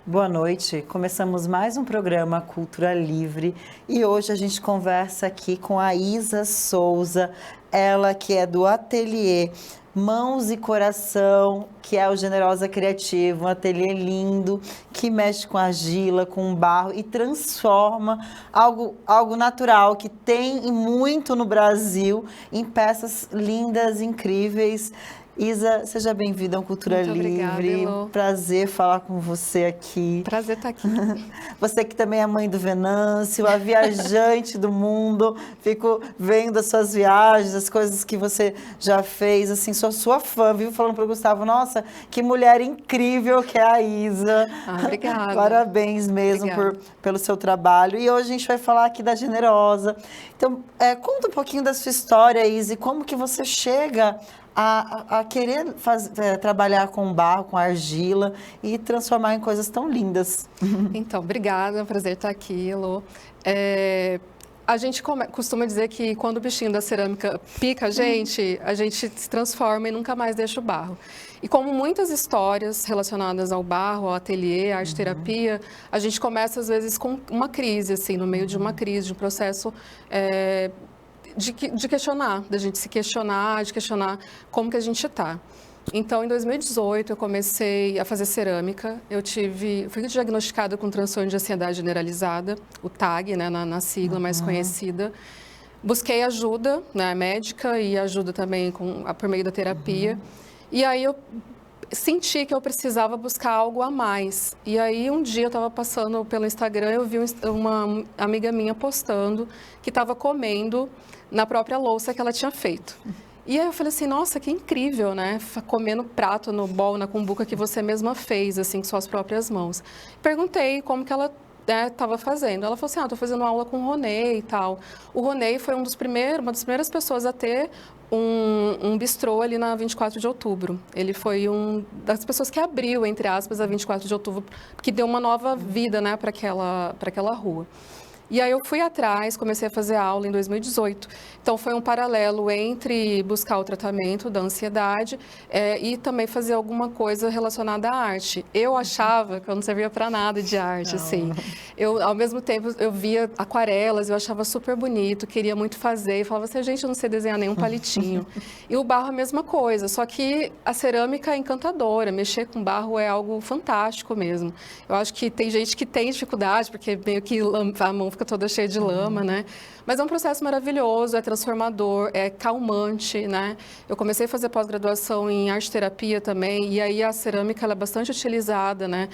Boa noite. Começamos mais um programa Cultura Livre e hoje a gente conversa aqui com a Isa Souza, ela que é do ateliê Mãos e Coração, que é o Generosa Criativa, um ateliê lindo que mexe com argila, com barro e transforma algo natural que tem e muito no Brasil em peças lindas, incríveis. Isa, seja bem-vinda ao Cultura Muito obrigada, Livre. Elô. Prazer falar com você aqui. Prazer estar aqui. Você que também é mãe do Venâncio, a viajante do mundo. Fico vendo as suas viagens, as coisas que você já fez. Assim, sou sua fã, vivo falando para o Gustavo, nossa, que mulher incrível que é a Isa. Obrigada. Parabéns mesmo pelo seu trabalho. E hoje a gente vai falar aqui da Generosa. Então, conta um pouquinho da sua história, Isa, e como que você chega a querer trabalhar com barro, com argila e transformar em coisas tão lindas. Então, obrigada, é um prazer estar aqui, Elô. A gente costuma dizer que quando o bichinho da cerâmica pica a gente se transforma e nunca mais deixa o barro. E como muitas histórias relacionadas ao barro, ao ateliê, à arte-terapia, a gente começa às vezes com uma crise, assim, no meio de uma crise, de um processo de questionar, da gente se questionar, de questionar como que a gente está. Então, em 2018, eu comecei a fazer cerâmica. Fui diagnosticada com transtorno de ansiedade generalizada, o TAG, né, na sigla mais conhecida. Busquei ajuda, né, médica e ajuda também por meio da terapia. E aí eu senti que eu precisava buscar algo a mais. E aí um dia eu estava passando pelo Instagram, eu vi uma amiga minha postando que estava comendo na própria louça que ela tinha feito. E aí eu falei assim, nossa, que incrível, né? Comer no prato, no bowl, na cumbuca que você mesma fez, assim, com suas próprias mãos. Perguntei como que ela estava fazendo. Ela falou assim, estou fazendo aula com o Ronei e tal. O Ronei foi uma das primeiras pessoas a ter um bistrô ali na 24 de outubro. Ele foi uma das pessoas que abriu, entre aspas, a 24 de outubro, que deu uma nova vida, né, para aquela rua. E aí eu fui atrás, comecei a fazer aula em 2018. Então foi um paralelo entre buscar o tratamento da ansiedade e também fazer alguma coisa relacionada à arte. Eu achava que eu não servia para nada de arte, assim. Ao mesmo tempo, eu via aquarelas, eu achava super bonito, queria muito fazer. E falava assim, gente, eu não sei desenhar nenhum palitinho. E o barro é a mesma coisa, só que a cerâmica é encantadora. Mexer com barro é algo fantástico mesmo. Eu acho que tem gente que tem dificuldade, porque meio que a mão fica toda cheia de lama, né? Mas é um processo maravilhoso, é transformador, é calmante, né? Eu comecei a fazer pós-graduação em arte-terapia também, e aí a cerâmica ela é bastante utilizada, né?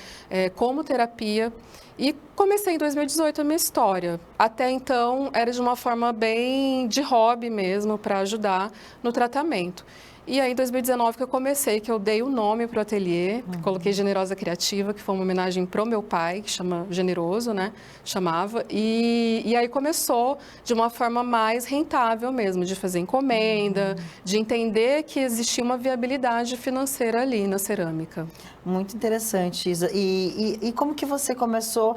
Como terapia. E comecei em 2018 a minha história. Até então, era de uma forma bem de hobby mesmo, para ajudar no tratamento. E aí, em 2019, que eu comecei, que eu dei o nome para o ateliê, coloquei Generosa Criativa, que foi uma homenagem pro meu pai, que chama Generoso, né? Chamava. E aí começou de uma forma mais rentável mesmo, de fazer encomenda, de entender que existia uma viabilidade financeira ali na cerâmica. Muito interessante, Isa. E como que você começou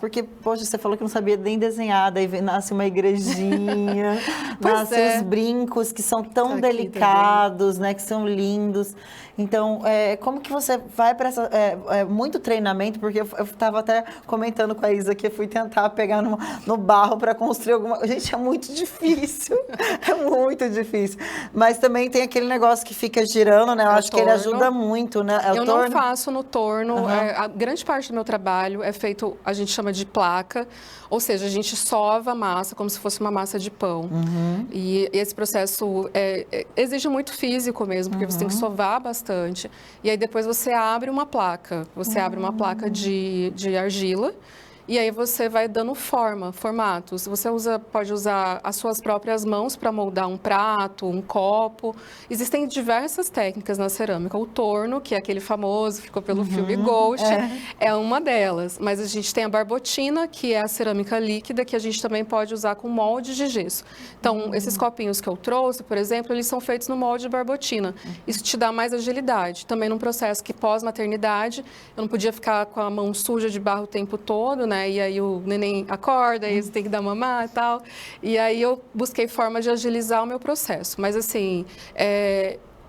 porque, poxa, você falou que não sabia nem desenhar, daí nasce uma igrejinha, nascem os brincos que são tão delicados, né, que são lindos. Então, como que você vai para essa... muito treinamento, porque eu estava até comentando com a Isa que eu fui tentar pegar no barro para construir alguma... Gente, é muito difícil, é muito difícil. Mas também tem aquele negócio que fica girando, né? Eu acho que ele ajuda muito, né? Eu não faço no torno. A grande parte do meu trabalho é feito, a gente chama de placa, ou seja, a gente sova a massa como se fosse uma massa de pão. E esse processo exige muito físico mesmo, porque você tem que sovar bastante. E aí depois você abre uma placa, de argila. E aí você vai dando formatos. Você pode usar as suas próprias mãos para moldar um prato, um copo. Existem diversas técnicas na cerâmica. O torno, que é aquele famoso, ficou pelo filme Ghost, é uma delas. Mas a gente tem a barbotina, que é a cerâmica líquida, que a gente também pode usar com molde de gesso. Então, esses copinhos que eu trouxe, por exemplo, eles são feitos no molde de barbotina. Isso te dá mais agilidade. Também num processo que pós-maternidade, eu não podia ficar com a mão suja de barro o tempo todo, né? E aí o neném acorda, aí você tem que dar mamar e tal. E aí eu busquei forma de agilizar o meu processo. Mas assim,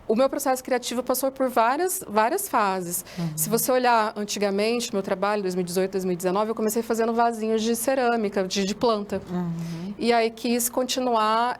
o meu processo criativo passou por várias fases. Se você olhar antigamente, meu trabalho, 2018, 2019, eu comecei fazendo vasinhos de cerâmica, de planta. E aí quis continuar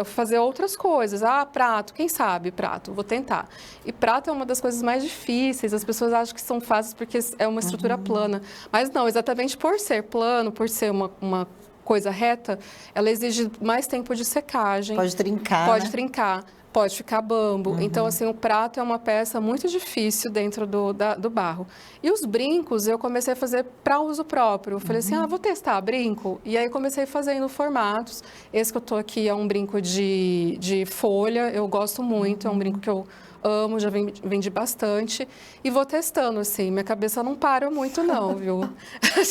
fazer outras coisas. Prato, quem sabe prato? Vou tentar. E prato é uma das coisas mais difíceis. As pessoas acham que são fáceis porque é uma estrutura plana. Mas não, exatamente por ser plano, por ser uma coisa reta, ela exige mais tempo de secagem. Pode trincar, Pode né? trincar. Pode ficar bambo. Então, assim, o prato é uma peça muito difícil dentro do barro. E os brincos eu comecei a fazer para uso próprio. Eu falei assim, vou testar brinco. E aí comecei fazendo formatos. Esse que eu tô aqui é um brinco de folha, eu gosto muito, é um brinco que eu amo, já vendi bastante. E vou testando, assim, minha cabeça não para muito não, viu?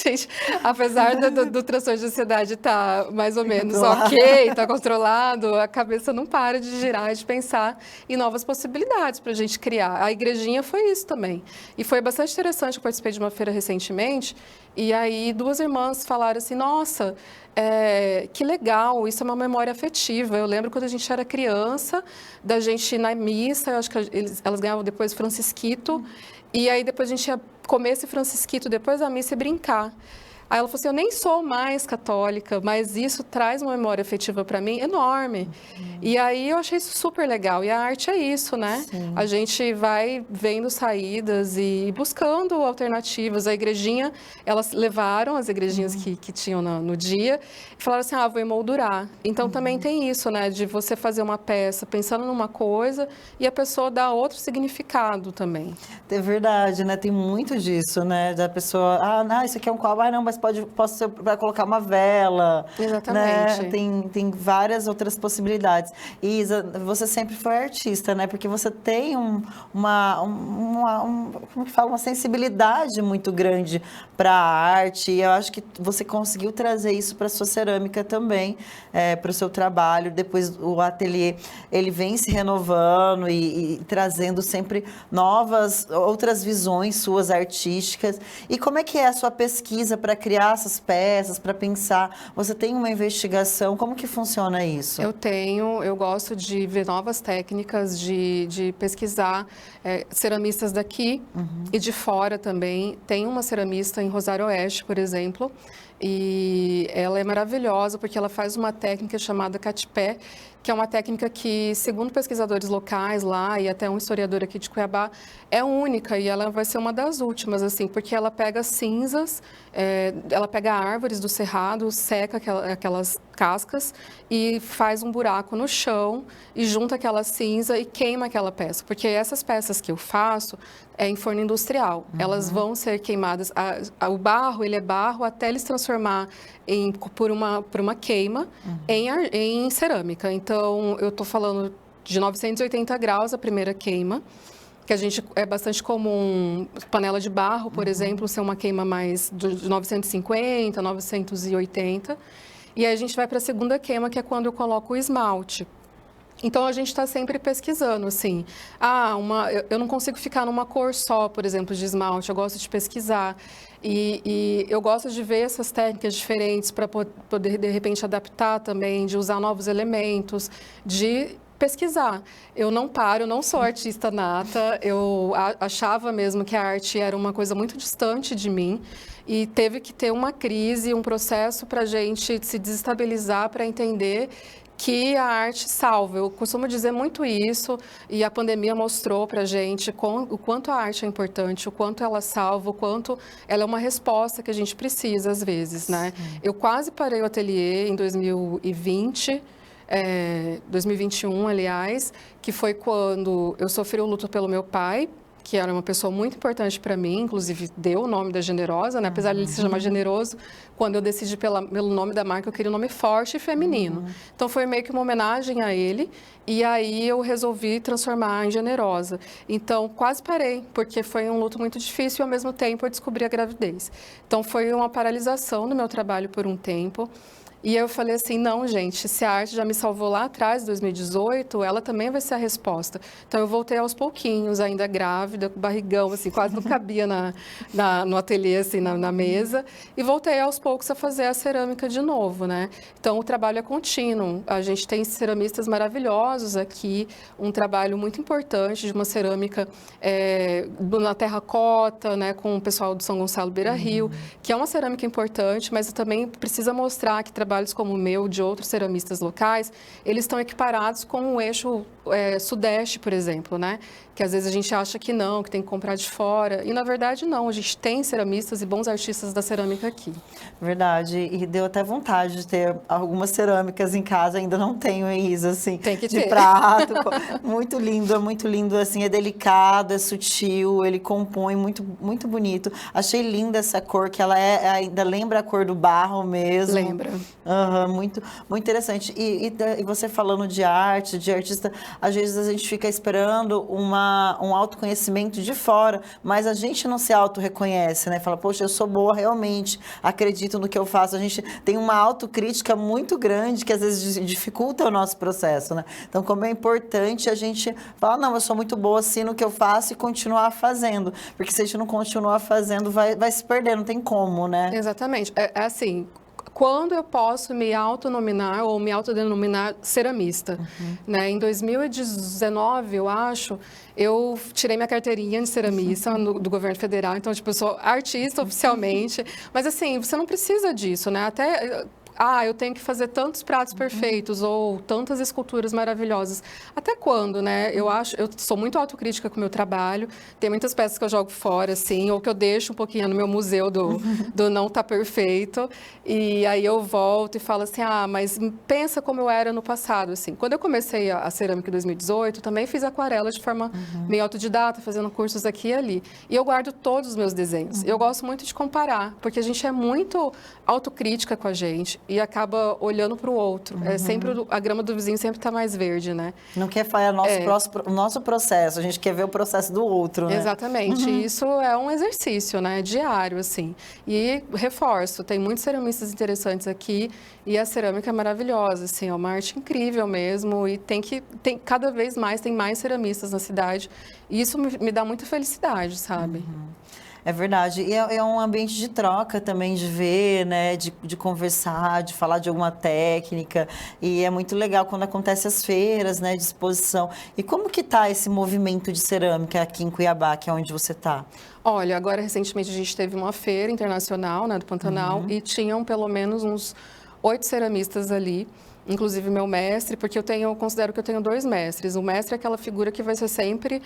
Gente, apesar do transtorno de ansiedade estar mais ou menos ok, estar controlado, a cabeça não para de girar e de pensar em novas possibilidades para a gente criar. A igrejinha foi isso também. E foi bastante interessante, eu participei de uma feira recentemente, e aí 2 irmãs falaram assim, nossa, que legal, isso é uma memória afetiva. Eu lembro quando a gente era criança, da gente ir na missa, eu acho que elas ganhavam depois francisquito, e aí depois a gente ia comer esse francisquito depois da missa e brincar. Aí ela falou assim, eu nem sou mais católica, mas isso traz uma memória afetiva para mim enorme. E aí eu achei isso super legal. E a arte é isso, né? Sim. A gente vai vendo saídas e buscando alternativas. A igrejinha, elas levaram as igrejinhas que tinham no dia e falaram assim, vou emoldurar. Então também tem isso, né? De você fazer uma peça pensando numa coisa e a pessoa dá outro significado também. É verdade, né? Tem muito disso, né? Da pessoa, isso aqui é um copo, não, mas posso ser para colocar uma vela. Exatamente. Né? Tem várias outras possibilidades. E Isa, você sempre foi artista, né? Porque você tem como que fala? Uma sensibilidade muito grande para a arte. E eu acho que você conseguiu trazer isso para a sua cerâmica também, para o seu trabalho. Depois o ateliê, ele vem se renovando e trazendo sempre outras visões suas artísticas. E como é que é a sua pesquisa para criar essas peças, para pensar? Você tem uma investigação? Como que funciona isso? Eu gosto de ver novas técnicas, de pesquisar ceramistas daqui e de fora também. Tem uma ceramista em Rosário Oeste, por exemplo, e ela é maravilhosa porque ela faz uma técnica chamada catipé, que é uma técnica que, segundo pesquisadores locais lá e até um historiador aqui de Cuiabá, é única e ela vai ser uma das últimas, assim, porque ela pega cinzas, ela pega árvores do cerrado, seca aquelas cascas e faz um buraco no chão e junta aquela cinza e queima aquela peça, porque essas peças que eu faço é em forno industrial, elas vão ser queimadas, o barro, ele é barro até ele se transformar por uma queima em cerâmica. Então, eu estou falando de 980 graus a primeira queima, que é bastante comum, panela de barro, por exemplo, ser uma queima mais de 950, 980. E aí a gente vai para a segunda queima, que é quando eu coloco o esmalte. Então, a gente está sempre pesquisando, assim, eu não consigo ficar numa cor só, por exemplo, de esmalte, eu gosto de pesquisar. E eu gosto de ver essas técnicas diferentes para poder, de repente, adaptar também, de usar novos elementos, de pesquisar. Eu não paro, não sou artista nata, eu achava mesmo que a arte era uma coisa muito distante de mim e teve que ter uma crise, um processo para a gente se desestabilizar, para entender que a arte salva. Eu costumo dizer muito isso e a pandemia mostrou para a gente o quanto a arte é importante, o quanto ela salva, o quanto ela é uma resposta que a gente precisa às vezes, né? Eu quase parei o ateliê em 2020, 2021, aliás, que foi quando eu sofri o luto pelo meu pai, que era uma pessoa muito importante para mim, inclusive deu o nome da Generosa, né? Apesar de ele se chamar Generoso, quando eu decidi pelo nome da marca, eu queria um nome forte e feminino. Então, foi meio que uma homenagem a ele, e aí eu resolvi transformar em Generosa. Então, quase parei, porque foi um luto muito difícil e, ao mesmo tempo, eu descobri a gravidez. Então, foi uma paralisação no meu trabalho por um tempo. E eu falei assim, não, gente, se a arte já me salvou lá atrás, em 2018, ela também vai ser a resposta. Então, eu voltei aos pouquinhos, ainda grávida, com barrigão, assim, quase não cabia no ateliê, assim, na mesa. E voltei aos poucos a fazer a cerâmica de novo, né? Então, o trabalho é contínuo. A gente tem ceramistas maravilhosos aqui, um trabalho muito importante de uma cerâmica na terracota, né, com o pessoal do São Gonçalo Beira-Rio, que é uma cerâmica importante, mas também precisa mostrar que trabalhos como o meu, de outros ceramistas locais, eles estão equiparados com o eixo sudeste, por exemplo, né? Que às vezes a gente acha que não, que tem que comprar de fora. E, na verdade, não. A gente tem ceramistas e bons artistas da cerâmica aqui. Verdade. E deu até vontade de ter algumas cerâmicas em casa. Ainda não tenho, Isa, assim, Tem que de ter. prato. Muito lindo, assim. É delicado, é sutil, ele compõe muito, muito bonito. Achei linda essa cor, que ela ainda lembra a cor do barro mesmo. Lembra. Muito, muito interessante. E você falando de arte, de artista, às vezes a gente fica esperando um autoconhecimento de fora, mas a gente não se auto-reconhece, né? Fala, poxa, eu sou boa realmente, acredito no que eu faço. A gente tem uma autocrítica muito grande que às vezes dificulta o nosso processo, né? Então, como é importante a gente falar, não, eu sou muito boa assim no que eu faço e continuar fazendo, porque se a gente não continuar fazendo, vai se perder, não tem como, né? Exatamente. É assim, quando eu posso me autonominar ou me autodenominar ceramista, né? Em 2019, eu acho, eu tirei minha carteirinha de ceramista do governo federal, então, tipo, eu sou artista oficialmente, mas assim, você não precisa disso, né? Até... eu tenho que fazer tantos pratos perfeitos ou tantas esculturas maravilhosas. Até quando, né? Eu sou muito autocrítica com o meu trabalho. Tem muitas peças que eu jogo fora, assim, ou que eu deixo um pouquinho no meu museu do não tá perfeito. E aí eu volto e falo assim, mas pensa como eu era no passado, assim. Quando eu comecei a cerâmica em 2018, também fiz aquarela de forma meio autodidata, fazendo cursos aqui e ali. E eu guardo todos os meus desenhos. Eu gosto muito de comparar, porque a gente é muito autocrítica com a gente e acaba olhando para o outro. Sempre a grama do vizinho sempre está mais verde, né? Não quer falar o nosso processo, a gente quer ver o processo do outro, né? Exatamente. Isso é um exercício, né? Diário, assim. E reforço, tem muitos ceramistas interessantes aqui e a cerâmica é maravilhosa, assim, é uma arte incrível mesmo e cada vez mais tem mais ceramistas na cidade e isso me dá muita felicidade, sabe? É verdade. E é um ambiente de troca também, de ver, né? De conversar, de falar de alguma técnica. E é muito legal quando acontecem as feiras, né? De exposição. E como que tá esse movimento de cerâmica aqui em Cuiabá, que é onde você está? Olha, agora recentemente a gente teve uma feira internacional, né, do Pantanal, e tinham pelo menos uns 8 ceramistas ali. Inclusive meu mestre, porque eu considero que eu tenho 2 mestres. O mestre é aquela figura que vai ser sempre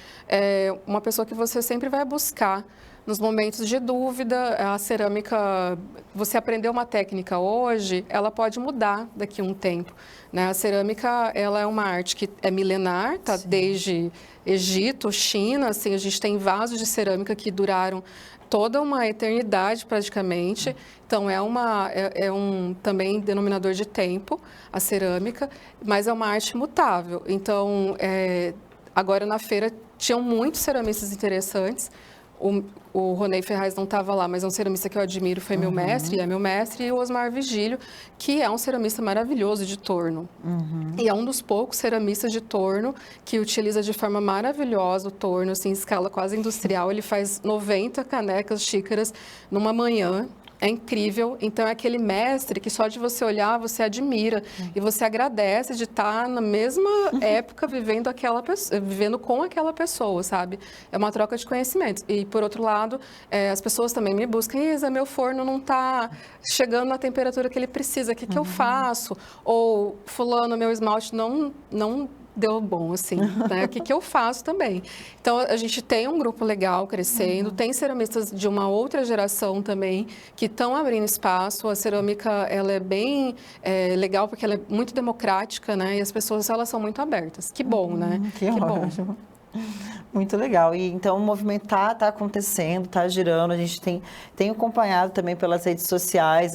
uma pessoa que você sempre vai buscar nos momentos de dúvida. A cerâmica, você aprendeu uma técnica hoje, ela pode mudar daqui a um tempo, né? A cerâmica, ela é uma arte que é milenar, tá? Desde Egito, China, assim, a gente tem vasos de cerâmica que duraram toda uma eternidade praticamente. Então é um também denominador de tempo a cerâmica, mas é uma arte mutável. Então agora na feira tinham muitos ceramistas interessantes. O Ronei Ferraz não estava lá, mas é um ceramista que eu admiro, foi meu mestre, é meu mestre, e o Osmar Vigílio, que é um ceramista maravilhoso de torno. E é um dos poucos ceramistas de torno que utiliza de forma maravilhosa o torno, assim, em escala quase industrial. Ele faz 90 canecas, xícaras numa manhã. É incrível. Então, é aquele mestre que só de você olhar, você admira. E você agradece de estar na mesma época vivendo com aquela pessoa, sabe? É uma troca de conhecimentos. E, por outro lado, as pessoas também me buscam. Isa, meu forno não está chegando na temperatura que ele precisa. O que eu faço? Ou, fulano, meu esmalte não deu bom, assim, né? O que eu faço também? Então, a gente tem um grupo legal crescendo, tem ceramistas de uma outra geração também que estão abrindo espaço. A cerâmica, ela é bem legal porque ela é muito democrática, né? E as pessoas, elas são muito abertas. Que bom, né? Que bom. ótimo. Muito legal. E então o movimento tá acontecendo, tá girando. A gente tem acompanhado também pelas redes sociais,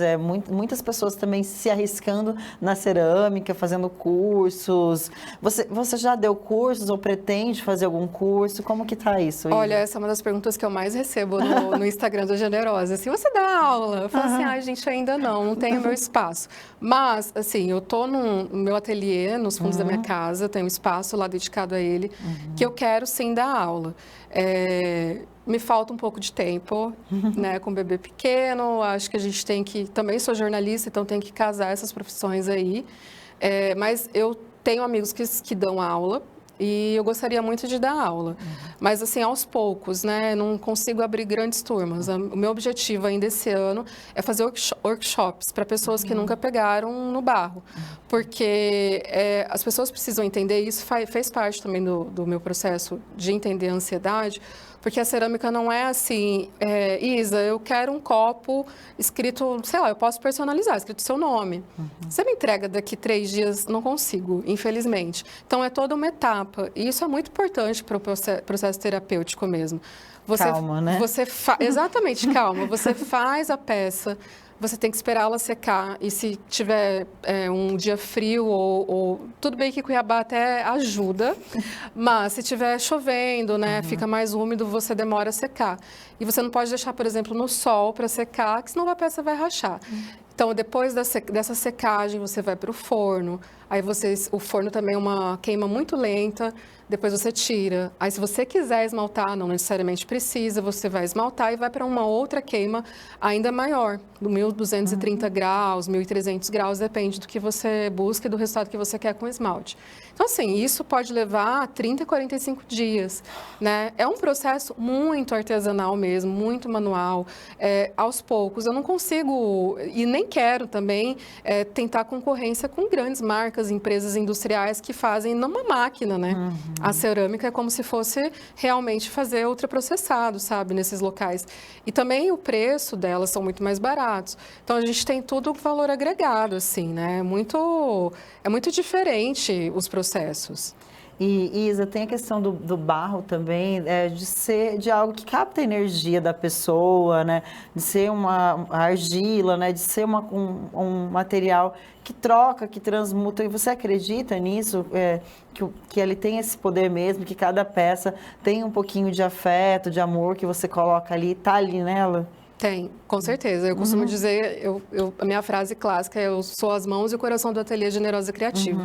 muitas pessoas também se arriscando na cerâmica, fazendo cursos. Você já deu cursos ou pretende fazer algum curso? Como que tá isso, Isa? Olha, essa é uma das perguntas que eu mais recebo no Instagram do Generosa. Se você dá aula, eu falo assim, gente, ainda não tenho meu espaço. Mas, assim, eu tô no meu ateliê, nos fundos da minha casa, tenho um espaço lá dedicado a ele, que eu quero sim dar aula. Me falta um pouco de tempo, né, com o bebê pequeno, acho que a gente tem que, também sou jornalista, então tem que casar essas profissões aí, mas eu tenho amigos que dão aula, e eu gostaria muito de dar aula, mas assim, aos poucos, né? Não consigo abrir grandes turmas. O meu objetivo ainda esse ano é fazer workshops para pessoas que nunca pegaram no barro, porque as pessoas precisam entender, isso fez parte também do meu processo de entender a ansiedade, porque a cerâmica não é assim, Isa, eu quero um copo escrito, sei lá, eu posso personalizar, escrito seu nome. Você me entrega daqui 3 dias? Não consigo, infelizmente. Então, é toda uma etapa. E isso é muito importante para o processo terapêutico mesmo. Calma, né? Exatamente, calma. Você faz a peça, você tem que esperar ela secar. E se tiver um dia frio ou... Tudo bem que Cuiabá até ajuda, mas se tiver chovendo, né, fica mais úmido, você demora a secar. E você não pode deixar, por exemplo, no sol para secar, que senão a peça vai rachar. Então, depois dessa secagem, você vai para o forno. Aí o forno também é uma queima muito lenta. Depois você tira. Aí, se você quiser esmaltar, não necessariamente precisa, você vai esmaltar e vai para uma outra queima ainda maior, do 1.230 graus, 1.300 graus, depende do que você busca e do resultado que você quer com o esmalte. Então, assim, isso pode levar 30 a 45 dias, né? É um processo muito artesanal mesmo, muito manual, aos poucos. Eu não consigo, e nem quero também, tentar concorrência com grandes marcas, empresas industriais que fazem numa máquina, né? A cerâmica é como se fosse realmente fazer ultraprocessado, sabe, nesses locais. E também o preço delas são muito mais baratos. Então, a gente tem tudo valor agregado, assim, né? É muito diferente os processos. E, Isa, tem a questão do barro também, de ser de algo que capta a energia da pessoa, né? De ser uma argila, né? De ser um material que troca, que transmuta. E você acredita nisso? Que ele tem esse poder mesmo, que cada peça tem um pouquinho de afeto, de amor que você coloca ali, tá ali nela? Tem, com certeza. Eu costumo dizer, a minha frase clássica é: eu sou as mãos e o coração do ateliê Generosa Criativa.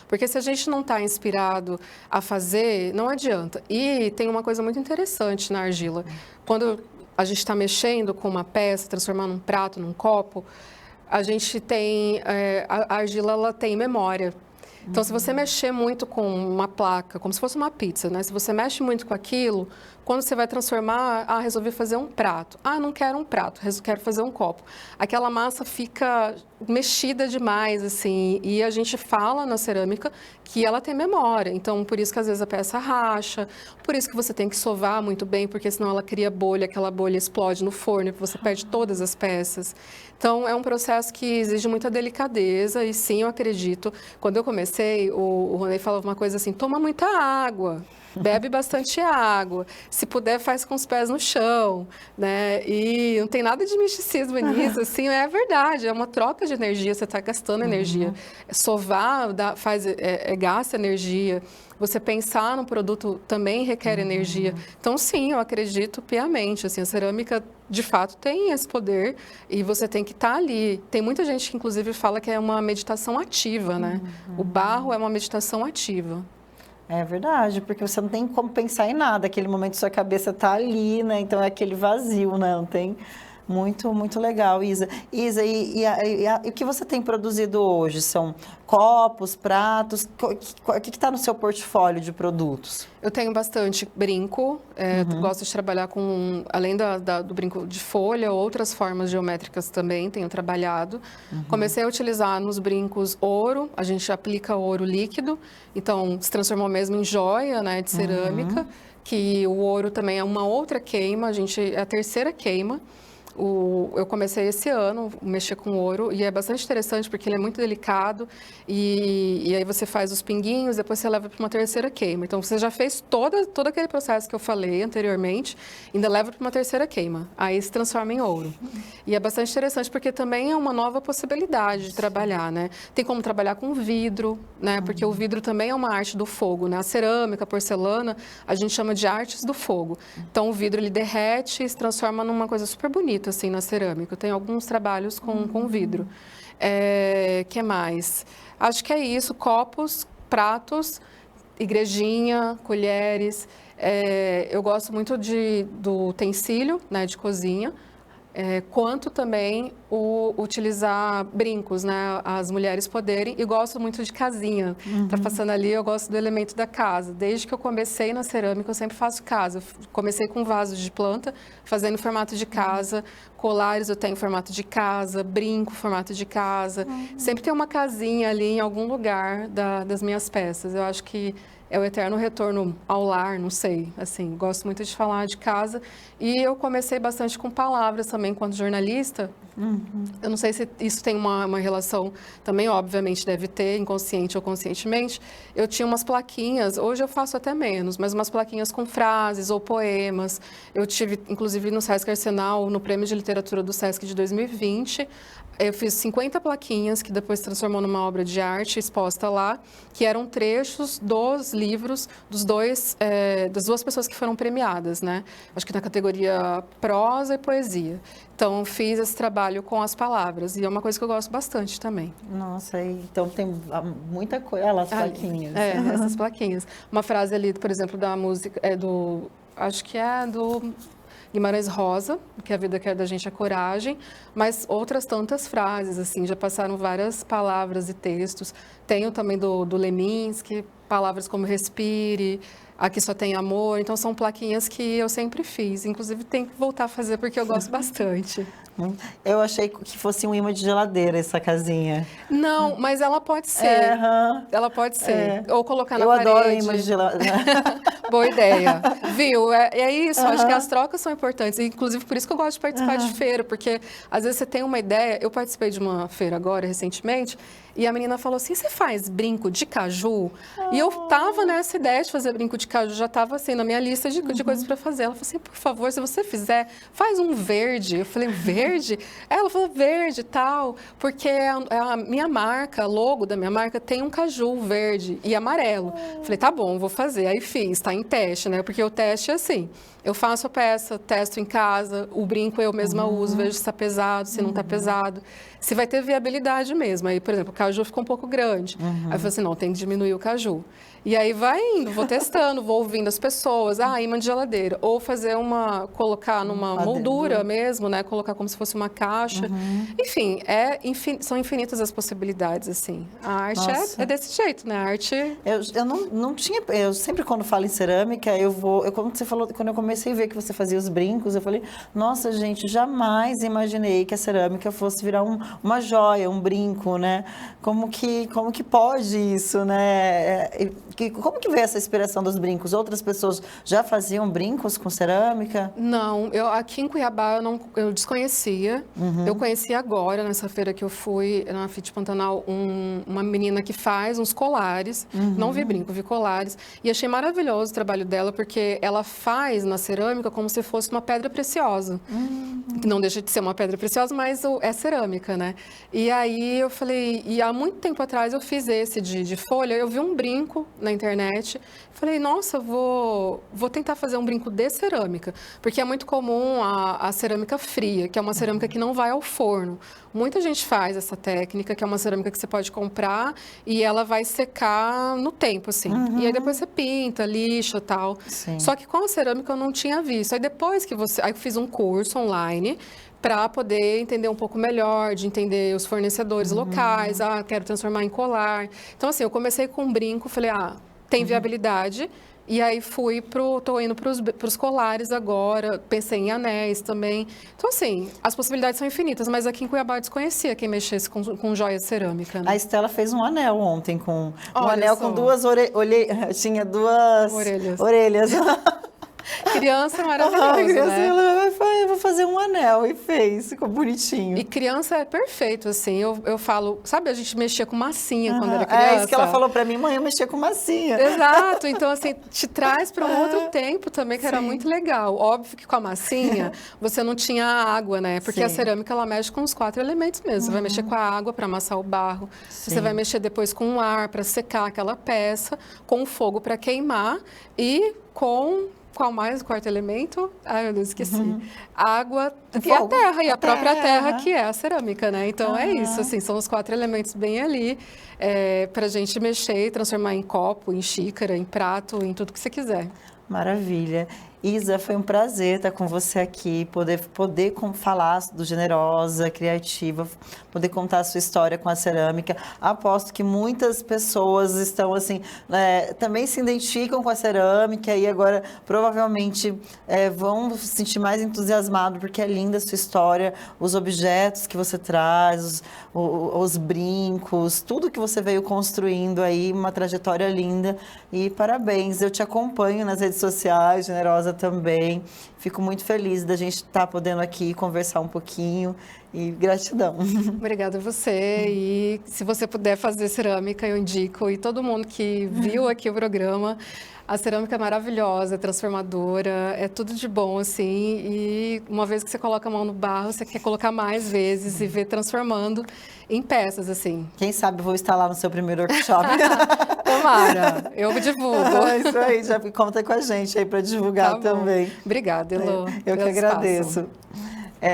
Porque se a gente não está inspirado a fazer, não adianta. E tem uma coisa muito interessante na argila. Quando a gente está mexendo com uma peça, transformando um prato num copo, a gente tem, a argila ela tem memória. Então, se você mexer muito com uma placa, como se fosse uma pizza, né? Se você mexe muito com aquilo, quando você vai transformar, resolvi fazer um prato. Não quero um prato, quero fazer um copo. Aquela massa fica mexida demais, assim, e a gente fala na cerâmica que ela tem memória. Então, por isso que às vezes a peça racha, por isso que você tem que sovar muito bem, porque senão ela cria bolha, aquela bolha explode no forno e você perde todas as peças. Então, é um processo que exige muita delicadeza e sim, eu acredito. Quando eu comecei, o Ronei falava uma coisa assim: toma muita água. Bebe bastante água, se puder faz com os pés no chão, né? E não tem nada de misticismo nisso, assim, é verdade, é uma troca de energia, você está gastando energia. Sovar gasta energia, você pensar no produto também requer energia. Então, sim, eu acredito piamente, assim, a cerâmica de fato tem esse poder e você tem que estar ali. Tem muita gente que inclusive fala que é uma meditação ativa, né? O barro é uma meditação ativa. É verdade, porque você não tem como pensar em nada, aquele momento sua cabeça está ali, né? Então é aquele vazio, né? Não tem... Muito, muito legal, Isa. Isa, e o que você tem produzido hoje? São copos, pratos? O que está no seu portfólio de produtos? Eu tenho bastante brinco, gosto de trabalhar com, além do brinco de folha, outras formas geométricas também tenho trabalhado. Comecei a utilizar nos brincos ouro, a gente aplica ouro líquido, então se transformou mesmo em joia, né, de cerâmica, que o ouro também é uma outra queima, é a terceira queima. Eu comecei esse ano a mexer com ouro e é bastante interessante porque ele é muito delicado e aí você faz os pinguinhos, depois você leva para uma terceira queima. Então, você já fez todo aquele processo que eu falei anteriormente, ainda leva para uma terceira queima. Aí se transforma em ouro. E é bastante interessante porque também é uma nova possibilidade de trabalhar, né? Tem como trabalhar com vidro, né? Porque o vidro também é uma arte do fogo, né? A cerâmica, a porcelana, a gente chama de artes do fogo. Então, o vidro, ele derrete e se transforma numa coisa super bonita, assim, na cerâmica. Eu tenho alguns trabalhos com vidro. Que mais? Acho que é isso. Copos, pratos, igrejinha, colheres. Eu gosto muito do utensílio, né, de cozinha. Quanto também utilizar brincos, né? As mulheres poderem. E gosto muito de casinha. Tá passando ali, eu gosto do elemento da casa. Desde que eu comecei na cerâmica, eu sempre faço casa. Eu comecei com vasos de planta, fazendo formato de casa. Colares eu tenho formato de casa, brinco formato de casa. Sempre tem uma casinha ali em algum lugar das minhas peças. Eu acho que é o eterno retorno ao lar, não sei, assim, gosto muito de falar de casa. E eu comecei bastante com palavras também, enquanto jornalista. Eu não sei se isso tem uma relação, também obviamente deve ter, inconsciente ou conscientemente. Eu tinha umas plaquinhas, hoje eu faço até menos, mas umas plaquinhas com frases ou poemas. Eu tive, inclusive, no Sesc Arsenal, no Prêmio de Literatura do Sesc de 2020, eu fiz 50 plaquinhas, que depois se transformou numa obra de arte exposta lá, que eram trechos dos livros das duas pessoas que foram premiadas, né? Acho que na categoria prosa e poesia. Então, fiz esse trabalho com as palavras, e é uma coisa que eu gosto bastante também. Nossa, então tem muita coisa, olha as plaquinhas. Essas plaquinhas. Uma frase ali, por exemplo, da música, acho que é do Guimarães Rosa, que a vida quer da gente a coragem, mas outras tantas frases, assim, já passaram várias palavras e textos. Tenho também do Leminski, palavras como respire, aqui só tem amor. Então, são plaquinhas que eu sempre fiz. Inclusive, tenho que voltar a fazer porque eu gosto bastante. Eu achei que fosse um imã de geladeira essa casinha. Não, mas ela pode ser. Ela pode ser. Ou colocar na parede. Eu adoro imã de geladeira. Boa ideia. Viu? É isso. Acho que as trocas são importantes. Inclusive, por isso que eu gosto de participar de feira, porque às vezes você tem uma ideia. Eu participei de uma feira agora, recentemente, e a menina falou assim, você faz brinco de caju? E eu tava nessa ideia de fazer brinco de caju, já tava assim na minha lista de coisas para fazer. Ela falou assim, por favor, se você fizer, faz um verde. Eu falei, verde? Ela falou, verde e tal, porque a minha marca, logo da minha marca, tem um caju verde e amarelo. Falei, tá bom, vou fazer. Aí fiz, tá em teste, né? Porque o teste é assim, eu faço a peça, testo em casa, o brinco eu mesma uso, vejo se está pesado, se não está pesado, se vai ter viabilidade mesmo. Aí, por exemplo, o caju ficou um pouco grande. Aí eu falei assim, não, tem que diminuir o caju. E aí vai indo, vou testando, vou ouvindo as pessoas, imã de geladeira. Ou fazer colocar numa moldura mesmo, né? Colocar como se fosse uma caixa. Enfim, são infinitas as possibilidades, assim. A arte é desse jeito, né? A arte... Eu não tinha... Eu sempre, quando falo em cerâmica, como você falou, quando eu comecei a ver que você fazia os brincos, eu falei, nossa, gente, jamais imaginei que a cerâmica fosse virar uma joia, um brinco, né? Como que pode isso, né? Como que veio essa inspiração dos brincos? Outras pessoas já faziam brincos com cerâmica? Não, aqui em Cuiabá eu desconhecia. Eu conheci agora, nessa feira que eu fui, na FIT Pantanal, uma menina que faz uns colares. Não vi brinco, vi colares. E achei maravilhoso o trabalho dela, porque ela faz na cerâmica como se fosse uma pedra preciosa. Não deixa de ser uma pedra preciosa, mas é cerâmica, né? E aí eu falei, e há muito tempo atrás eu fiz esse de folha, eu vi um brinco na internet, falei, nossa, vou tentar fazer um brinco de cerâmica, porque é muito comum a cerâmica fria, que é uma cerâmica que não vai ao forno. Muita gente faz essa técnica, que é uma cerâmica que você pode comprar e ela vai secar no tempo, assim. E aí depois você pinta, lixa e tal. Sim. Só que com a cerâmica eu não tinha visto. Aí depois aí eu fiz um curso online para poder entender um pouco melhor, de entender os fornecedores locais, quero transformar em colar. Então, assim, eu comecei com um brinco, falei, tem viabilidade, e aí tô indo para os colares agora, pensei em anéis também. Então, assim, as possibilidades são infinitas, mas aqui em Cuiabá eu desconhecia quem mexesse com joia de cerâmica, né? A Estela fez um anel ontem, com duas tinha duas orelhas. orelhas. Criança maravilhosa, criança, né? Ela vai fazer um anel e fez, ficou bonitinho. E criança é perfeito, assim. Eu falo, sabe, a gente mexia com massinha quando era criança. É isso que ela falou pra mim, mãe, eu mexia com massinha. Exato, então assim, te traz para um outro tempo também, que era muito legal. Óbvio que com a massinha, você não tinha água, né? Porque a cerâmica, ela mexe com os 4 elementos mesmo. Você vai mexer com a água para amassar o barro, você vai mexer depois com o ar para secar aquela peça, com o fogo para queimar e com... Qual mais o 4º elemento? Ai, eu não esqueci. Água e a terra, e a própria terra, que é a cerâmica, né? Então, é isso, assim, são os 4 elementos bem ali para a gente mexer e transformar em copo, em xícara, em prato, em tudo que você quiser. Maravilha. Isa, foi um prazer estar com você aqui, poder falar do Generosa, Criativa, poder contar a sua história com a cerâmica. Aposto que muitas pessoas estão, assim, também se identificam com a cerâmica e agora provavelmente vão se sentir mais entusiasmados, porque é linda a sua história, os objetos que você traz, os brincos, tudo que você veio construindo aí, uma trajetória linda. E parabéns, eu te acompanho nas redes sociais, Generosa também. Fico muito feliz da gente estar podendo aqui conversar um pouquinho e gratidão. Obrigada a você e se você puder fazer cerâmica, eu indico. E todo mundo que viu aqui o programa, a cerâmica é maravilhosa, é transformadora, é tudo de bom, assim. E uma vez que você coloca a mão no barro, você quer colocar mais vezes e ver transformando em peças, assim. Quem sabe eu vou estar lá no seu primeiro workshop. Tomara, eu divulgo. É isso aí, já conta com a gente aí para divulgar também. Obrigada, Elô. Eu que agradeço.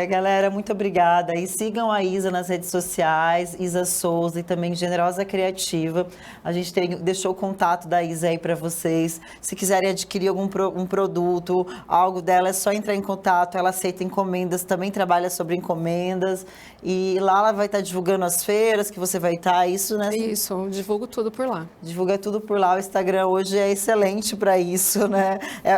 Galera, muito obrigada. E sigam a Isa nas redes sociais, Isa Souza e também Generosa Criativa. A gente deixou o contato da Isa aí para vocês. Se quiserem adquirir algum produto, algo dela, é só entrar em contato. Ela aceita encomendas, também trabalha sobre encomendas. E lá ela vai estar divulgando as feiras que você vai estar, isso, né? Isso, divulgo tudo por lá. Divulga tudo por lá. O Instagram hoje é excelente para isso, né?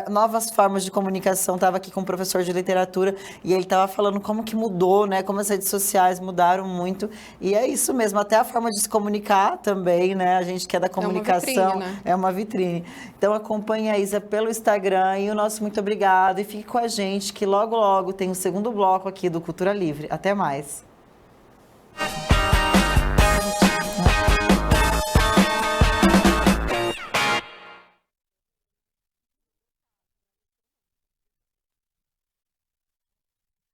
Novas formas de comunicação. Estava aqui com um professor de literatura e ele estava falando como que mudou, né? Como as redes sociais mudaram muito. E é isso mesmo, até a forma de se comunicar também, né? A gente que é da comunicação, é uma vitrine. Então acompanhe a Isa pelo Instagram e o nosso muito obrigado. E fique com a gente que logo, logo tem o segundo bloco aqui do Cultura Livre. Até mais.